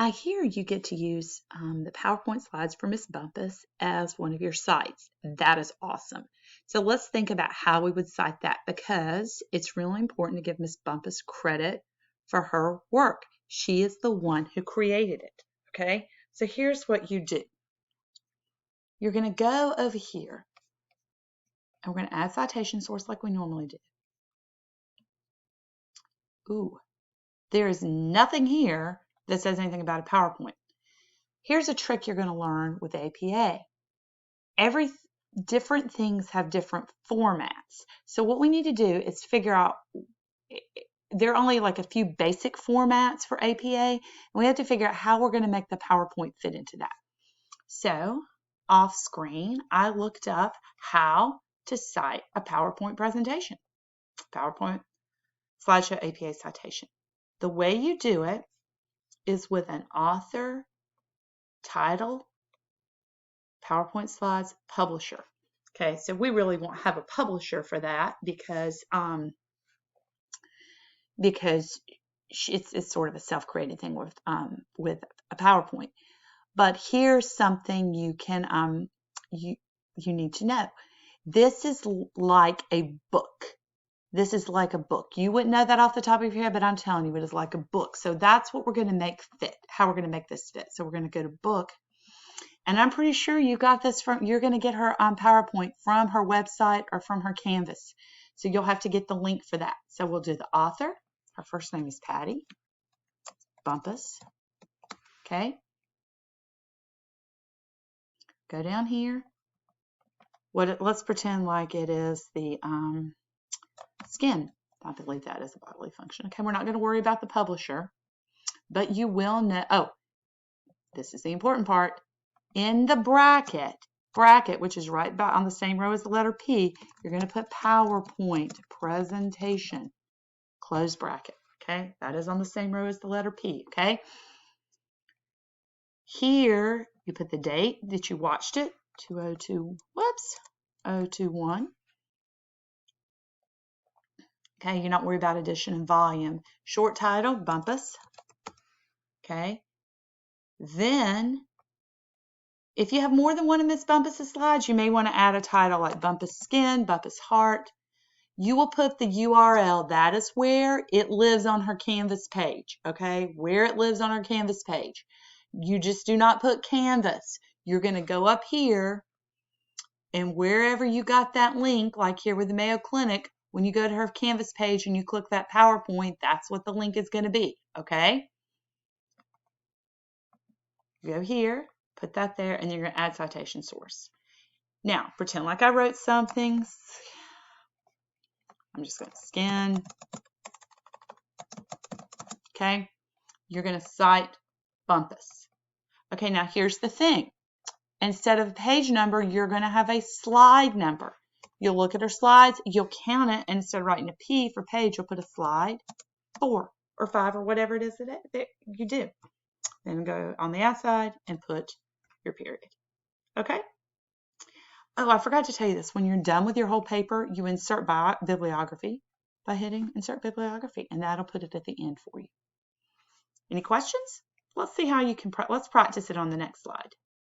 I hear you get to use the PowerPoint slides for Miss Bumpus as one of your sites. That is awesome. So let's think about how we would cite that, because it's really important to give Miss Bumpus credit for her work. She is the one who created it, okay? So here's what you do. You're going to go over here, and we're going to add citation source like we normally do. Ooh, there is nothing here that says anything about a PowerPoint. Here's a trick you're going to learn with APA. Different things have different formats. So what we need to do is figure out, there are only like a few basic formats for APA, and we have to figure out how we're going to make the PowerPoint fit into that. So off screen, I looked up how to cite a PowerPoint presentation, PowerPoint slideshow APA citation. The way you do it is with an author, title, PowerPoint slides, publisher. Okay, so we really won't have a publisher for that because it's sort of a self-created thing with a PowerPoint. But here's something you can you need to know. This is like a book. This is like a book. You wouldn't know that off the top of your head, but I'm telling you, it is like a book. So that's what we're going to make fit, how we're going to make this fit. So we're going to go to book. And I'm pretty sure you got this from, you're going to get her on PowerPoint from her website or from her Canvas. So you'll have to get the link for that. So we'll do the author. Her first name is Patty Bumpus. Okay. Go down here. Let's pretend like it is the skin. I believe that is a bodily function. Okay, we're not going to worry about the publisher, but you will know. Oh, this is the important part. In the bracket, which is right on the same row as the letter P, you're going to put PowerPoint presentation, close bracket. Okay, that is on the same row as the letter P. Okay, here you put the date that you watched it, 021. Okay, you're not worried about addition and volume. Short title, Bumpus. Okay, then if you have more than one of Miss Bumpus's slides, you may want to add a title like Bumpus Skin, Bumpus Heart. You will put the URL. That is where it lives on her Canvas page, okay? Where it lives on her Canvas page. You just do not put Canvas. You're going to go up here, and wherever you got that link, like here with the Mayo Clinic, when you go to her Canvas page and you click that PowerPoint, that's what the link is going to be, okay? Go here. Put that there, and you're going to add citation source. Now, pretend like I wrote something. I'm just going to scan. Okay. You're going to cite Bumpus. Okay, now here's the thing. Instead of a page number, you're going to have a slide number. You'll look at her slides, you'll count it, and instead of writing a P for page, you'll put a slide 4 or 5 or whatever it is that you do. Then go on the outside and put your period. Okay? Oh, I forgot to tell you this. When you're done with your whole paper, you insert bibliography by hitting Insert Bibliography, and that'll put it at the end for you. Any questions? Let's see how you can, let's practice it on the next slide.